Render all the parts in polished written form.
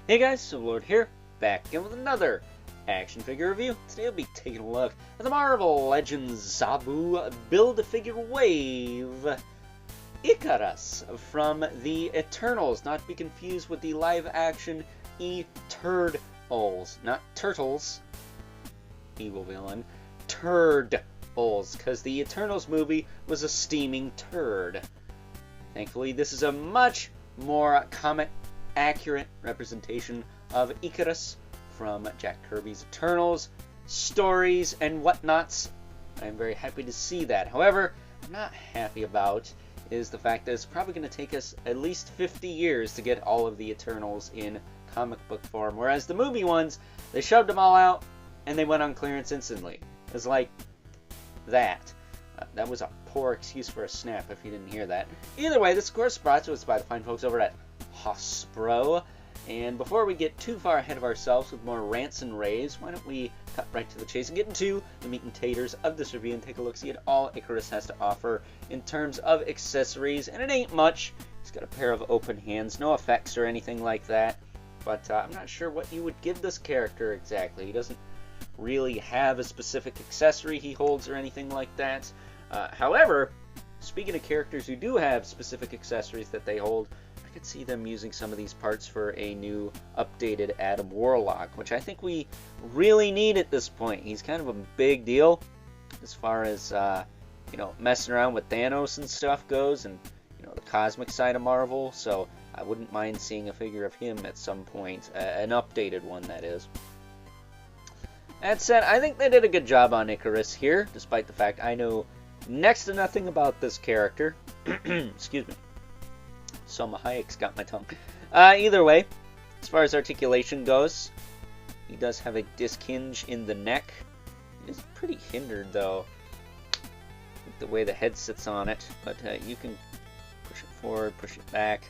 Hey guys, Lord here, back again with another action figure review. Today we'll be taking a look at the Marvel Legends Zabu Build-A-Figure Wave Icarus from the Eternals, not to be confused with the live-action E-Turd-Ols, not Turtles, evil villain, Turd-Ols, because the Eternals movie was a steaming turd. Thankfully, this is a much more comic-accurate representation of Icarus from Jack Kirby's Eternals, stories, and whatnots. I'm very happy to see that. However, I'm not happy about is the fact that it's probably going to take us at least 50 years to get all of the Eternals in comic book form, whereas the movie ones, they shoved them all out and they went on clearance instantly. It was like that. That was a poor excuse for a snap if you didn't hear that. Either way, this of course brought to us by the fine folks over at Hasbro. And before we get too far ahead of ourselves with more rants and raves, why don't we cut right to the chase and get into the meat and taters of this review and take a look-see at all Icarus has to offer in terms of accessories. And it ain't much. He's got a pair of open hands, no effects or anything like that. But I'm not sure what you would give this character exactly. He doesn't really have a specific accessory he holds or anything like that. However, speaking of characters who do have specific accessories that they hold, I could see them using some of these parts for a new updated Adam Warlock, which I think we really need at this point. He's kind of a big deal as far as messing around with Thanos and stuff goes, and the cosmic side of Marvel. So I wouldn't mind seeing a figure of him at some point, an updated one that is. That said, I think they did a good job on Icarus here, despite the fact I know next to nothing about this character. Excuse me. Selma Hayek's got my tongue. Either way, as far as articulation goes, he does have a disc hinge in the neck. It is pretty hindered, though, with the way the head sits on it. But you can push it forward, push it back,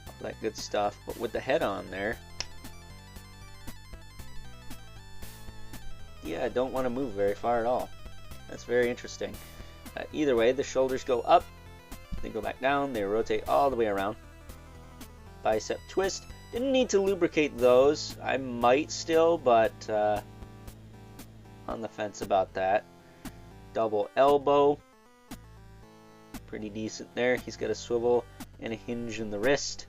all that good stuff. But with the head on there, yeah, I don't want to move very far at all. That's very interesting. Either way, the shoulders go up, they go back down, they rotate all the way around. Bicep twist. Didn't need to lubricate those. I might still, but on the fence about that. Double elbow. Pretty decent there. He's got a swivel and a hinge in the wrist.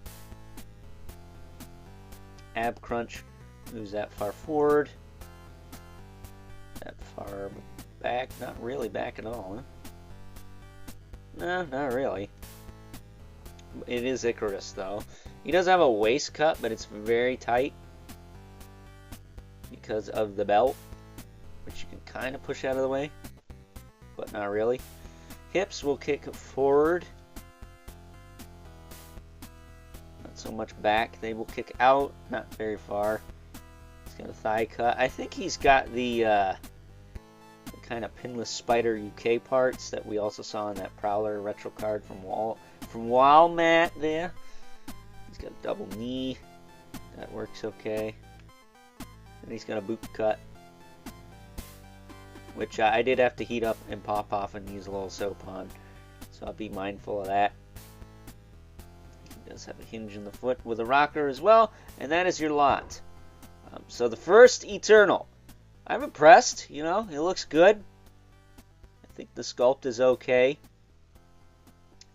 Ab crunch. Moves that far forward. That far back. Not really back at all, huh? No, not really. It is Icarus, though. He does have a waist cut, but it's very tight because of the belt, which you can kind of push out of the way, but not really. Hips will kick forward. Not so much back. They will kick out, not very far. He's got a thigh cut. I think he's got the kind of pinless spider UK parts that we also saw in that Prowler retro card from Walmart there. He's got a double knee. That works okay. And he's got a boot cut, which I did have to heat up and pop off and use a little soap on. So I'll be mindful of that. He does have a hinge in the foot with a rocker as well. And that is your lot. So the first Eternal. I'm impressed, it looks good. I think the sculpt is okay.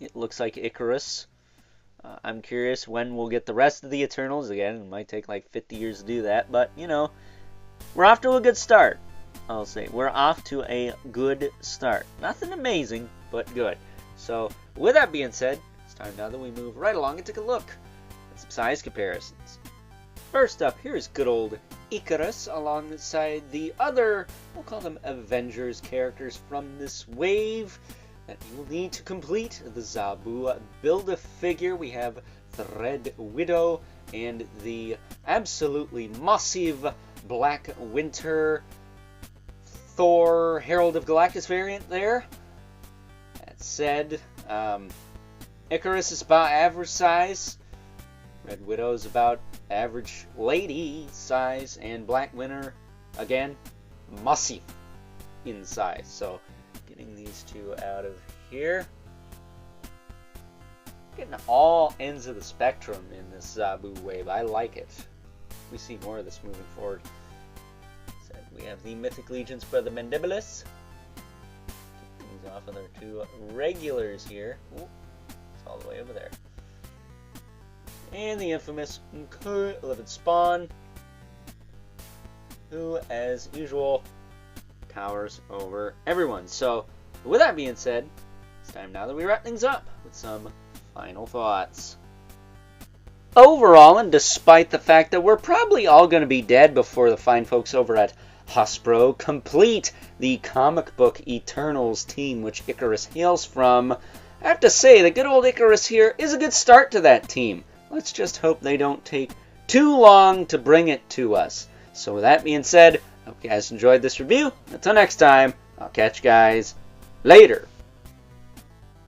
It looks like Icarus. I'm curious when we'll get the rest of the Eternals again. It might take like 50 years to do that, but, we're off to a good start. I'll say, we're off to a good start. Nothing amazing, but good. So, with that being said, it's time now that we move right along and take a look at some size comparisons. First up, here's good old Icarus alongside the other, we'll call them Avengers characters from this wave that you will need to complete the Zabu Build-A-Figure. We have the Red Widow and the absolutely massive Black Winter Thor Herald of Galactus variant there. That said, Icarus is about average size. Red Widow is about average lady size, and Black Winter, again, massive in size. So, getting these two out of here. Getting all ends of the spectrum in this Zabu wave. I like it. we see more of this moving forward. So we have the Mythic Legions for the Mandibulas. These off of their 2 regulars here. Ooh, it's all the way over there. And the infamous 11 Spawn, who, as usual, towers over everyone. So, with that being said, it's time now that we wrap things up with some final thoughts. Overall, and despite the fact that we're probably all going to be dead before the fine folks over at Hasbro complete the comic book Eternals team which Icarus hails from, I have to say that good old Icarus here is a good start to that team. Let's just hope they don't take too long to bring it to us. So with that being said, I hope you guys enjoyed this review. Until next time, I'll catch you guys later.